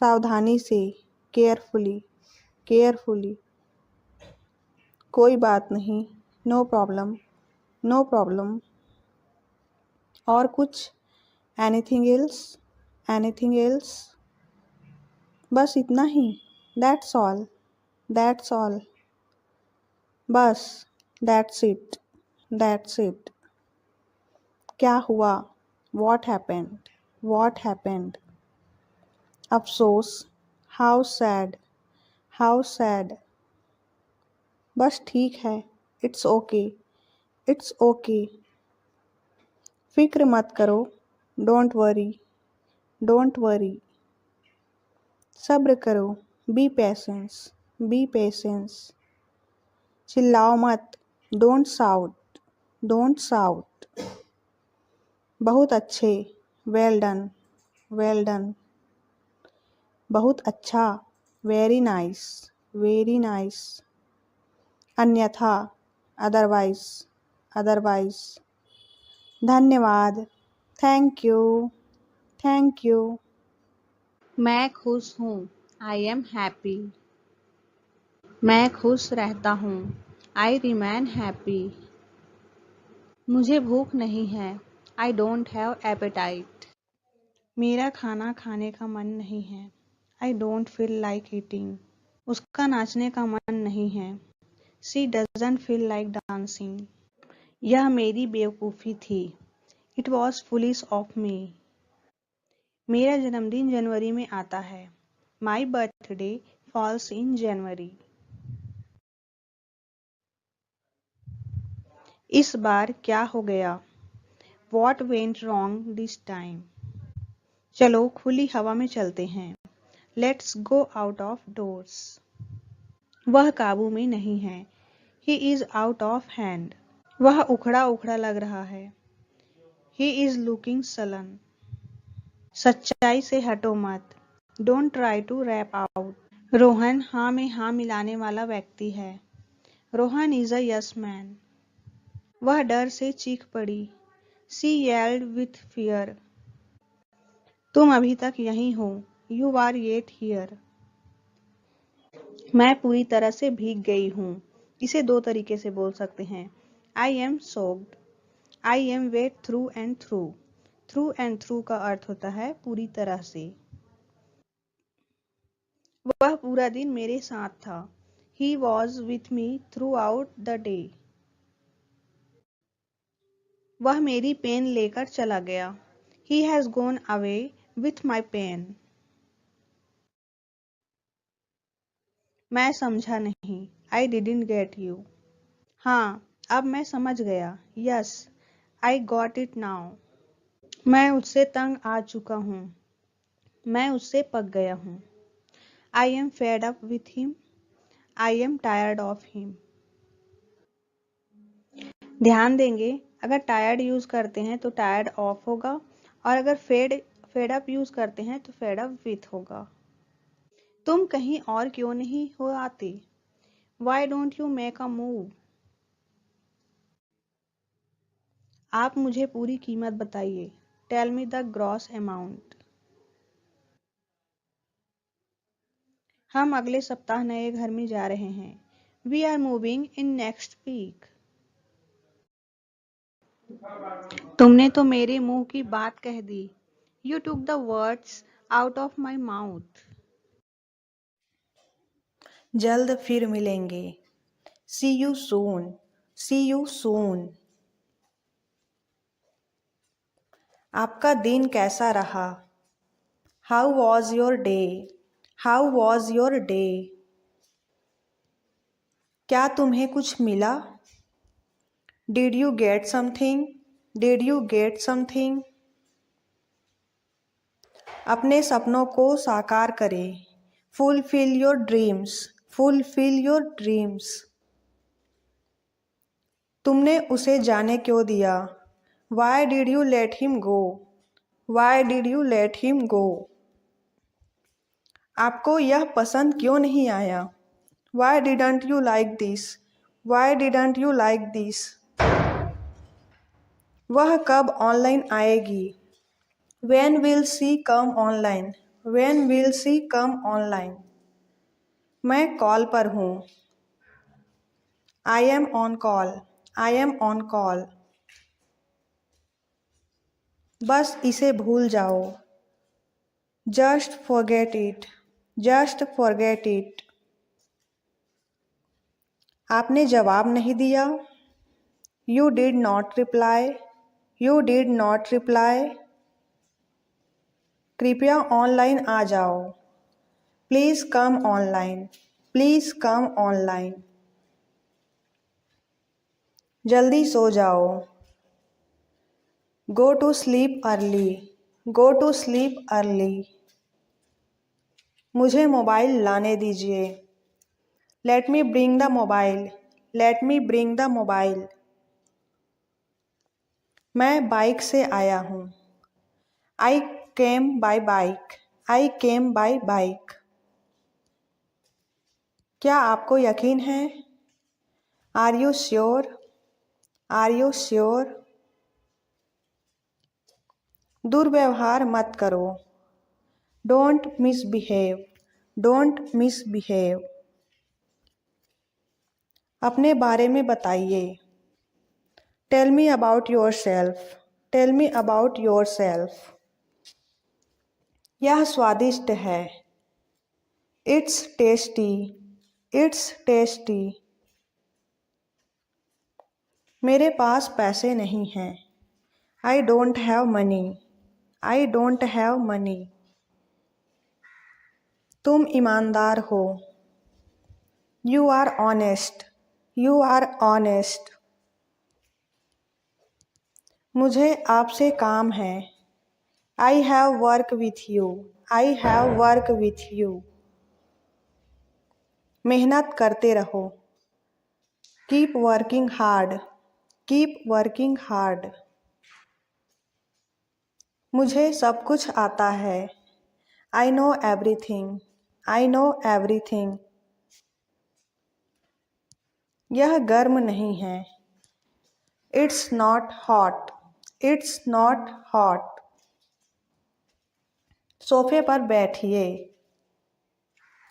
सावधानी से, carefully, carefully. कोई बात नहीं, नो प्रॉब्लम, नो प्रॉब्लम। और कुछ? Anything else, anything else? बस इतना ही? That's all, that's all. बस, दैट्स इट, दैट्स इट। क्या हुआ? What happened, what happened? अफसोस, हाउ सैड, हाउ सैड। बस ठीक है, इट्स ओके, इट्स ओके। फिक्र मत करो, डोंट वरी, डोंट वरी। सब्र करो, बी पेशेंस, बी पेशेंस। चिल्लाओ मत, डोंट शाउट, डोंट शाउट। बहुत अच्छे, वेल डन, वेल डन। बहुत अच्छा, वेरी नाइस, वेरी नाइस। अन्यथा, अदरवाइज, अदरवाइज। धन्यवाद, थैंक यू, थैंक यू। मैं खुश हूँ, आई एम हैप्पी। मैं खुश रहता हूँ, आई रिमेन हैप्पी। मुझे भूख नहीं है, आई डोंट हैव एपेटाइट। मेरा खाना खाने का मन नहीं है, I don't feel like eating. उसका नाचने का मन नहीं है, she doesn't feel like dancing. यह मेरी बेवकूफ़ी थी, it was foolish of me. मेरा जन्मदिन जनवरी में आता है, माई बर्थडे फॉल्स इन जनवरी। इस बार क्या हो गया? What went wrong this time? चलो खुली हवा में चलते हैं, let's go out of doors. वह काबू में नहीं है, he is out of hand. वह उखड़ा उखड़ा लग रहा है, ही इज लुकिंग सलन। सच्चाई से हटो मत, don't try to rap out. Rohan हाँ में हाँ मिलाने वाला व्यक्ति है, Rohan is a yes man. वह डर से चीख पड़ी, शी येल्ड विथ फियर। तुम अभी तक यहीं हो, यू आर येट हियर। मैं पूरी तरह से भीग गई हूँ। इसे दो तरीके से बोल सकते हैं, I am soaked, I am wet through and through. Through and through का अर्थ होता है पूरी तरह से। वह पूरा दिन मेरे साथ था, he was with me throughout the day. वह मेरी पेन लेकर चला गया, he has gone away with my pen. मैं समझा नहीं, आई डिडंट गेट यू। हाँ, अब मैं समझ गया, yes, I got it now. मैं उससे तंग आ चुका हूँ, मैं उससे पक गया हूँ। I am fed up with him, I am tired of him. ध्यान देंगे, अगर टायर्ड यूज करते हैं तो टायर्ड ऑफ होगा, और अगर फेड अप यूज करते हैं तो फेड अप विथ होगा। तुम कहीं और क्यों नहीं हो आते? Why don't you make a move? आप मुझे पूरी कीमत बताइए, tell me the gross amount. हम अगले सप्ताह नए घर में जा रहे हैं, we are moving in next week. तुमने तो मेरे मुंह की बात कह दी, you took the words out of my mouth. जल्द फिर मिलेंगे, सी you soon, C you soon. आपका दिन कैसा रहा? How was your day, how was your day? क्या तुम्हें कुछ मिला? Did you get something, did you get something? अपने सपनों को साकार करें, fulfil your dreams, fulfil your dreams. तुमने उसे जाने क्यों दिया? Why did you let him go, why did you let him go? आपको यह पसंद क्यों नहीं आया? Y didn't you like this, Y didn't you like this? वह कब ऑनलाइन आएगी? When will she come online? When will she come online? मैं कॉल पर हूँ। I am on call. I am on call. बस इसे भूल जाओ। Just forget it. Just forget it. आपने जवाब नहीं दिया। You did not reply. You did not reply. कृपया ऑनलाइन आ जाओ। Please come online. Please come online. जल्दी सो जाओ। Go to sleep early. Go to sleep early. मुझे मोबाइल लाने दीजिए। Let me bring the mobile. Let me bring the mobile. मैं bike से आया हूँ। I came by bike. I came by bike. क्या आपको यकीन है? Are you sure? Are you sure? दुर्व्यवहार मत करो। Don't misbehave. Don't misbehave. अपने बारे में बताइए। Tell me about yourself. Tell me about yourself. यह स्वादिष्ट है। It's tasty. It's tasty. मेरे पास पैसे नहीं हैं। I don't have money. I don't have money. तुम ईमानदार हो। You are honest. You are honest. मुझे आपसे काम है। I have work with you. I have work with you. मेहनत करते रहो। Keep working hard. Keep working hard. मुझे सब कुछ आता है। I know everything. I know everything. यह गर्म नहीं है। It's not hot. It's not hot. सोफे पर बैठिए।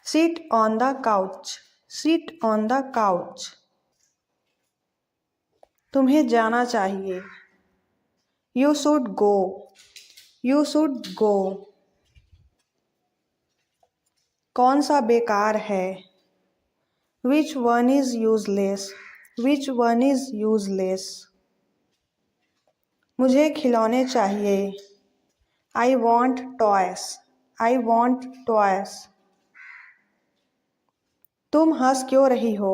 Sit on the couch. Sit on the couch. तुम्हें जाना चाहिए। You should go. You should go. कौन सा बेकार है? Which one is useless? Which one is useless? मुझे खिलौने चाहिए। I want toys. I want toys. तुम हंस क्यों रही हो?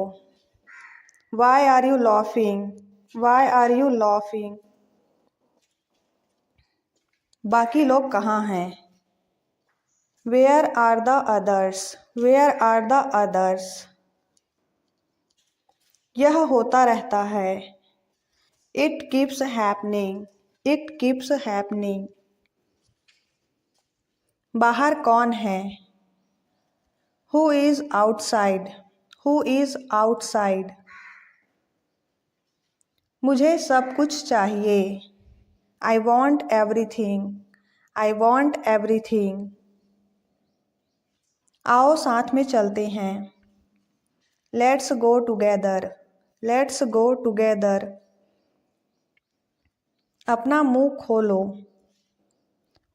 Why are you laughing? Why are you laughing? बाकी लोग कहाँ हैं? Where are the others? Where are the others? यह होता रहता है। It keeps happening. It keeps happening. बाहर कौन है? Who is outside? Who is outside? मुझे सब कुछ चाहिए। I want everything. I want everything. आओ साथ में चलते हैं। Let's go together. Let's go together. अपना मुंह खोलो।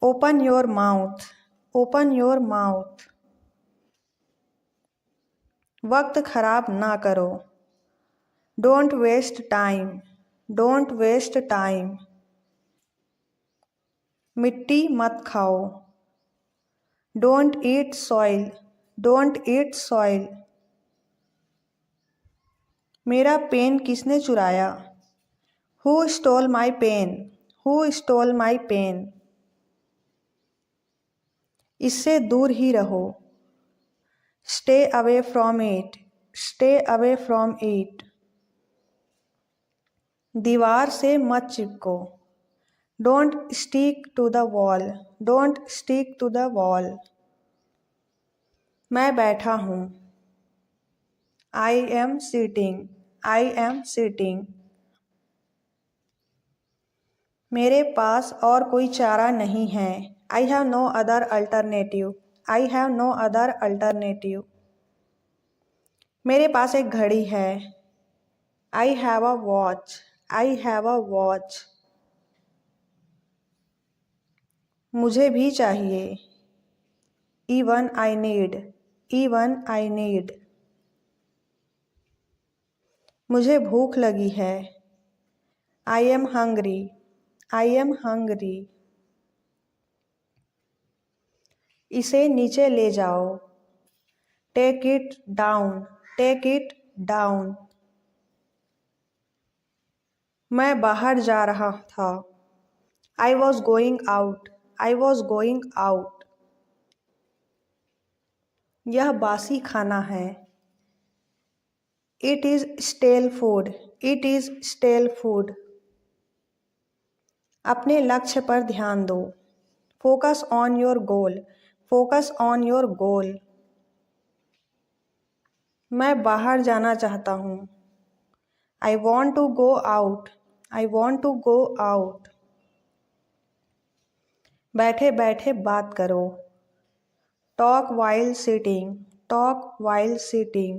Open your mouth. Open your mouth. वक्त खराब ना करो। Don't waste time. Don't waste time. मिट्टी मत खाओ। Don't eat soil. Don't eat soil. मेरा पेन किसने चुराया? Who stole my pen? Who stole my pen? इससे दूर ही रहो। Stay away from it. Stay away from it. दीवार से मत चिपको। Don't stick to the wall. Don't stick to the wall. मैं बैठा हूँ। I am sitting. I am sitting. मेरे पास और कोई चारा नहीं है। I have no other alternative. I have no other alternative. मेरे पास एक घड़ी है. I have a watch. I have a watch. मुझे भी चाहिए. Even I need. Even I need. मुझे भूख लगी है. I am hungry. I am hungry. इसे नीचे ले जाओ. Take it down. Take it down. मैं बाहर जा रहा था. I was going out. I was going out. यह बासी खाना है. It is stale food. It is stale food. अपने लक्ष्य पर ध्यान दो. Focus on your goal. Focus on your goal. मैं बाहर जाना चाहता हूँ. I want to go out. I want to go out. बैठे बैठे बात करो. Talk while sitting. Talk while sitting.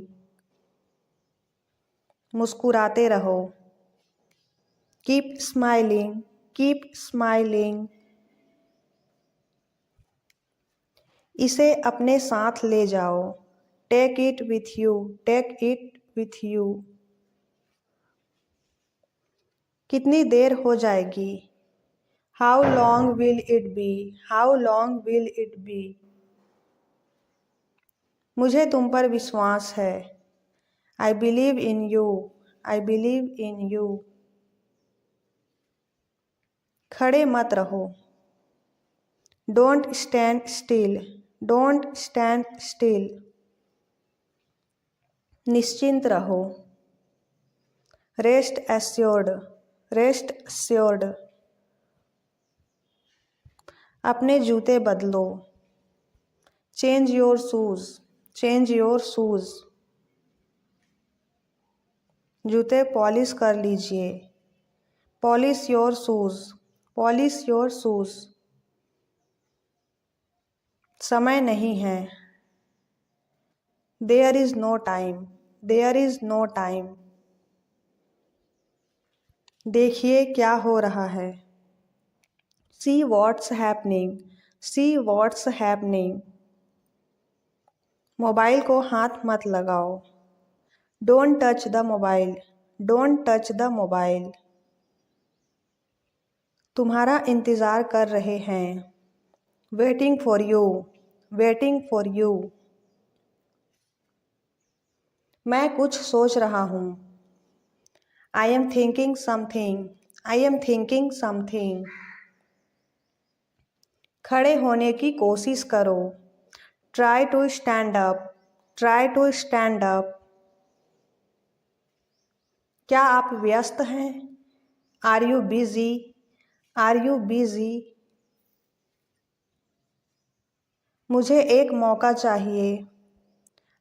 मुस्कुराते रहो. Keep smiling. Keep smiling. इसे अपने साथ ले जाओ. Take it with you. Take it with you. कितनी देर हो जाएगी. How long will it be? How long will it be? मुझे तुम पर विश्वास है. I believe in you. I believe in you. खड़े मत रहो. Don't stand still. Don't stand still. निश्चिंत रहो. Rest assured. Rest assured. अपने जूते बदलो. Change your shoes. Change your shoes. जूते पॉलिश कर लीजिए. Polish your shoes. Polish your shoes. समय नहीं है. There is no time. There is no time. देखिए क्या हो रहा है. See what's happening. See what's happening. Mobile को हाथ मत लगाओ. Don't touch the mobile. Don't touch the mobile. तुम्हारा इंतज़ार कर रहे हैं. Waiting for you. Waiting for you. मैं कुछ सोच रहा हूँ. I am thinking something. I am thinking something. खड़े होने की कोशिश करो. Try to stand up. Try to stand up. क्या आप व्यस्त हैं? Are you busy? Are you busy? मुझे एक मौका चाहिए.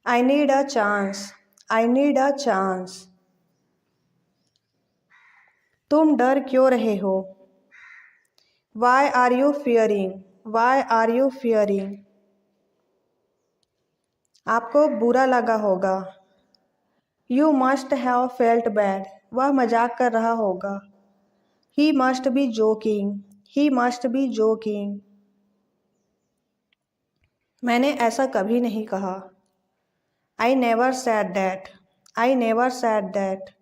I need a chance. I need a chance. तुम डर क्यों रहे हो? Why are you fearing? Why are you fearing? आपको बुरा लगा होगा. You must have felt bad. वह मजाक कर रहा होगा. He must be joking. He must be joking. मैंने ऐसा कभी नहीं कहा. I never said that. I never said that.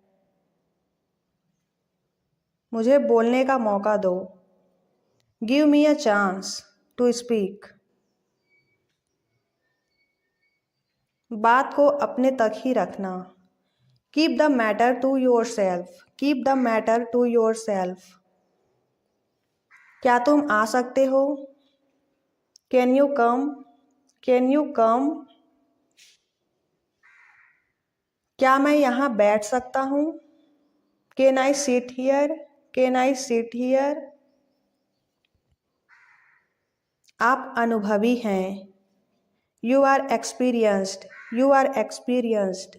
मुझे बोलने का मौका दो. Give me a chance to speak. बात को अपने तक ही रखना. Keep the matter to yourself. Keep the matter to yourself. क्या तुम आ सकते हो? Can you come? Can you come? क्या मैं यहाँ बैठ सकता हूँ? Can I sit here? Can I sit here? आप अनुभवी हैं. You are experienced. You are experienced.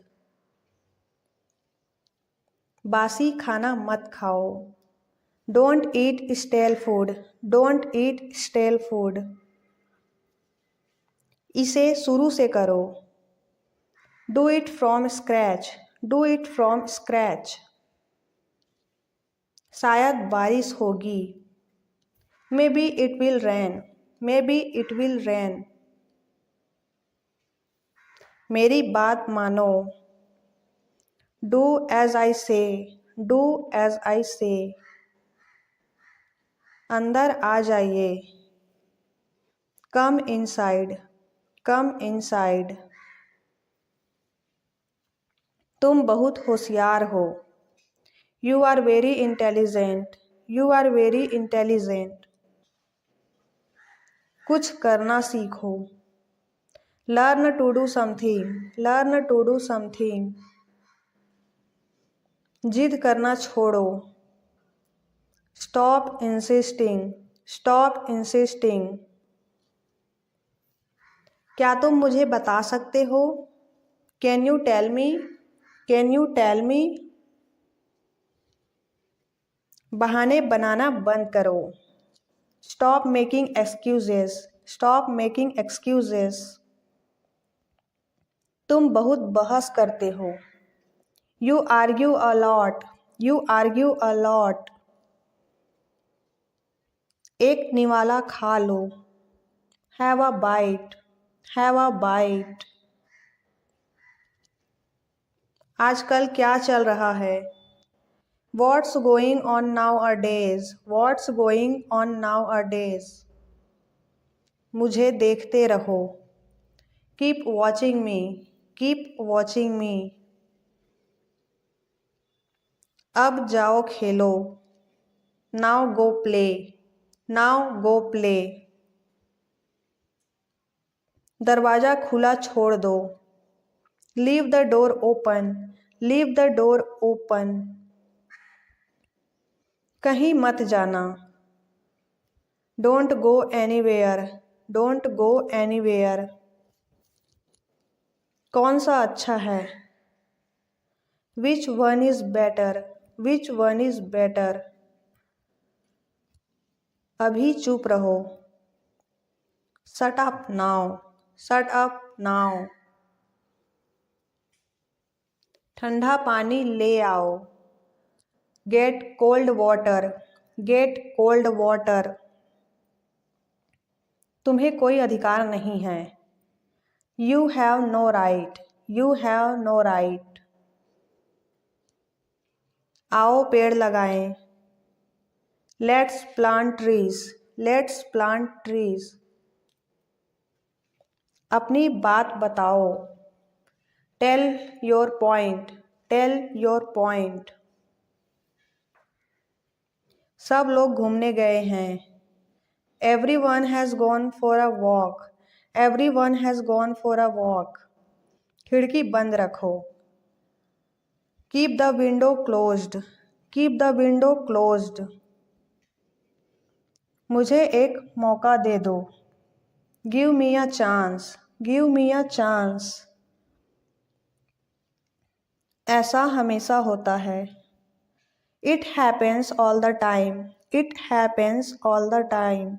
बासी खाना मत खाओ. Don't eat stale food. Don't eat stale food. इसे शुरू से करो. Do it from scratch. Do it from scratch. शायद बारिश होगी. Maybe it will rain. Maybe it will rain. मेरी बात मानो. Do as I say. Do as I say. अंदर आ जाइए. Come inside. Come inside. तुम बहुत होशियार हो. You are very intelligent. You are very intelligent. कुछ करना सीखो. Learn to do something. Learn to do something. जिद करना छोड़ो. Stop insisting. Stop insisting. क्या तुम मुझे बता सकते हो? Can you tell me? Can you tell me? बहाने बनाना बंद करो. Stop making excuses. Stop making excuses. तुम बहुत बहस करते हो. You argue a lot. You argue a lot. एक निवाला खा लो. Have a bite. Have a bite. आजकल क्या चल रहा है? What's going on nowadays? What's going on nowadays? मुझे देखते रहो. Keep watching me. Keep watching me. अब जाओ खेलो. Now go play. Now go play. दरवाज़ा खुला छोड़ दो. Leave the door open. Leave the door open. कहीं मत जाना. Don't go anywhere. Don't go anywhere. कौन सा अच्छा है? Which one is better? Which one is better? अभी चुप रहो. Shut up now. Shut up now. ठंडा पानी ले आओ. Get cold water. Get cold water. तुम्हें कोई अधिकार नहीं है. You have no right. You have no right. आओ पेड़ लगाएं. Let's plant trees. Let's plant trees. अपनी बात बताओ. Tell your point. Tell your point. सब लोग घूमने गए हैं. Everyone has gone for a walk. Everyone has gone for a walk. खिड़की बंद रखो. Keep the window closed. Keep the window closed. मुझे एक मौका दे दो. Give me a chance. Give me a chance. ऐसा हमेशा होता है. It happens all the time. It happens all the time.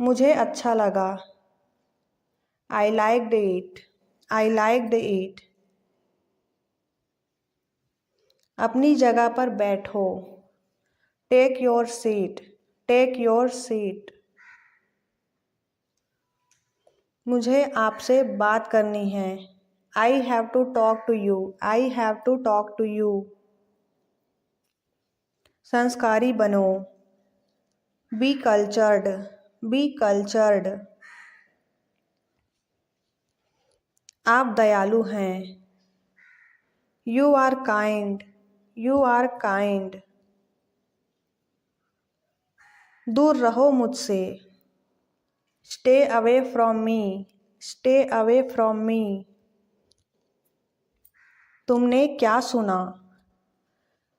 मुझे अच्छा लगा. I liked it. I liked it. अपनी जगह पर बैठो. Take your seat. Take your seat. मुझे आपसे बात करनी है. I have to talk to you. I have to talk to you. संस्कारी बनो. Be cultured. Be cultured. आप दयालु हैं. You are kind. You are kind. दूर रहो मुझसे. Stay away from me. Stay away from me. तुमने क्या सुना?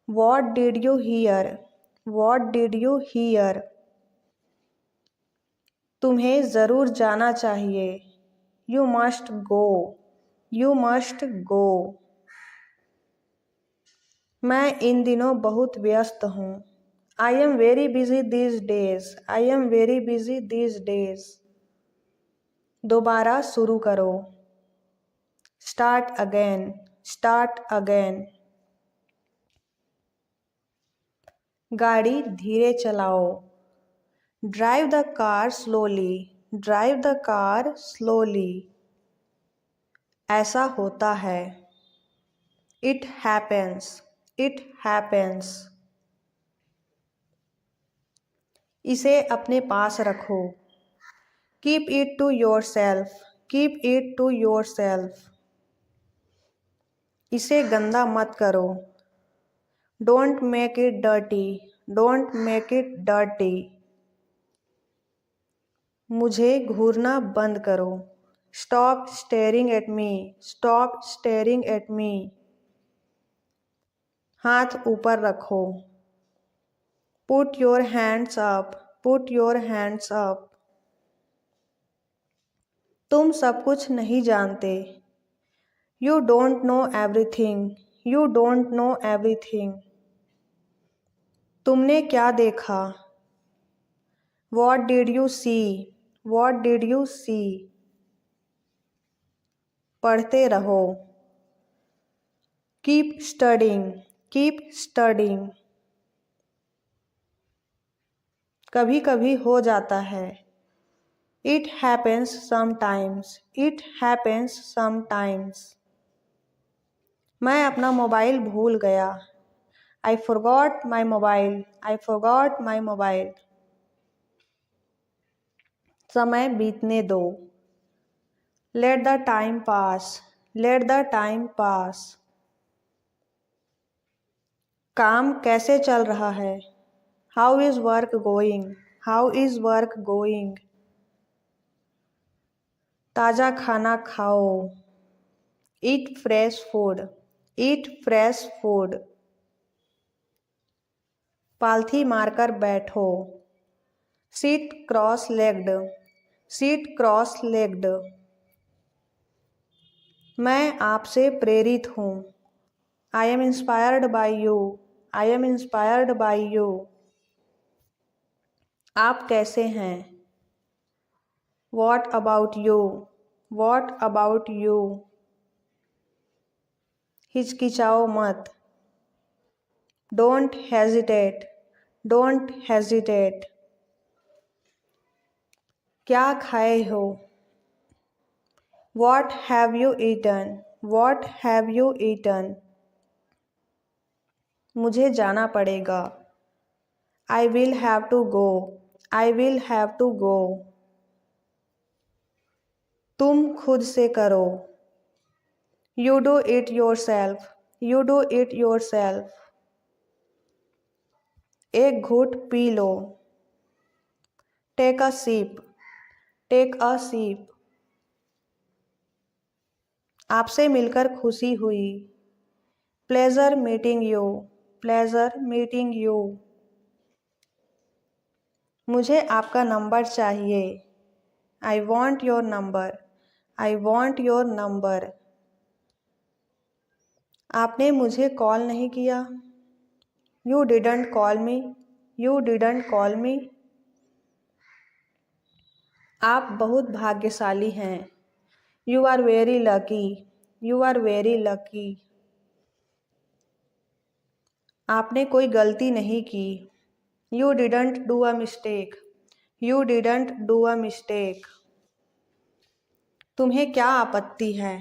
What did you hear? What did you hear? तुम्हें ज़रूर जाना चाहिए. You must go. You must go. मैं इन दिनों बहुत व्यस्त हूँ। I am very busy these days. I am very busy these days. दोबारा शुरू करो। Start again. Start again. गाड़ी धीरे चलाओ। Drive the car slowly. Drive the car slowly. ऐसा होता है। It happens. It happens. इसे अपने पास रखो। Keep it to yourself. Keep it to yourself. इसे गंदा मत करो। Don't make it dirty. Don't make it dirty. मुझे घूरना बंद करो। Stop staring at me. Stop staring at me. हाथ ऊपर रखो। Put your hands up. Put your hands up. तुम सब कुछ नहीं जानते। You don't know everything. You don't know everything. तुमने क्या देखा? What did you see? What did you see? पढ़ते रहो। Keep studying. Keep studying. कभी कभी हो जाता है। It happens sometimes. It happens sometimes. मैं अपना मोबाइल भूल गया। I forgot my mobile. I forgot my mobile. समय बीतने दो। Let the time pass. Let the time pass. काम कैसे चल रहा है? How is work going? How is work going? ताज़ा खाना खाओ। Eat fresh food. Eat fresh food. पालथी मारकर बैठो। Sit cross-legged. Sit cross-legged. मैं आपसे प्रेरित हूँ। I am inspired by you. I am inspired by you. आप कैसे हैं? What about you? What about you? हिचकिचाओ मत। Don't hesitate. Don't hesitate. क्या खाए हो? What have you eaten? What have you eaten? मुझे जाना पड़ेगा। I will have to go. I will have to go. तुम खुद से करो। You do it yourself. You do it yourself. एक घूंट पी लो। Take a sip. Take a sip. आपसे मिलकर खुशी हुई। Pleasure meeting you. Pleasure meeting you. मुझे आपका नंबर चाहिए। I want your number. I want your number. आपने मुझे कॉल नहीं किया। You didn't call me. You didn't call me. आप बहुत भाग्यशाली हैं। You are very lucky. You are very lucky. आपने कोई गलती नहीं की। You didn't do a mistake. You didn't do a mistake. तुम्हें क्या आपत्ति है?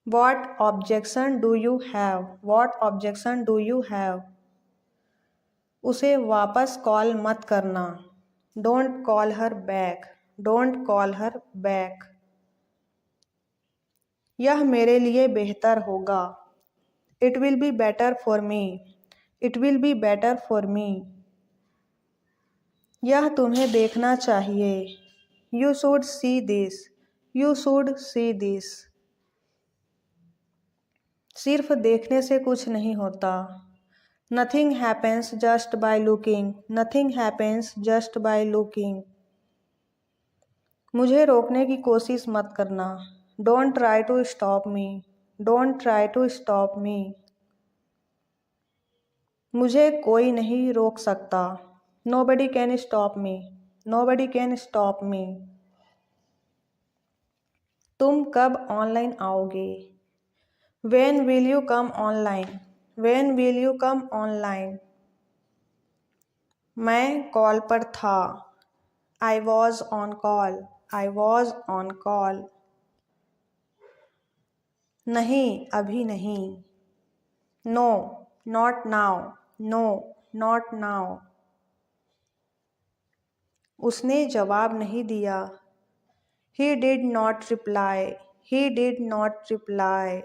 What objection do you have? What objection do you have? उसे वापस कॉल मत करना। Don't call her back. Don't call her back. यह मेरे लिए बेहतर होगा। It will be better for me. It will be better for me. यह तुम्हें देखना चाहिए। You should see this. You should see this. सिर्फ देखने से कुछ नहीं होता। Nothing happens just by looking. Nothing happens just by looking. मुझे रोकने की कोशिश मत करना। Don't try to stop me. Don't try to stop me. मुझे कोई नहीं रोक सकता। Nobody can stop me. Nobody can stop me. तुम कब ऑनलाइन आओगे? When will you come online? When will you come online? मैं कॉल पर था। I was on call. I was on call. नहीं, अभी नहीं। No, not now. No, not now. उसने जवाब नहीं दिया। He did not reply. He did not reply.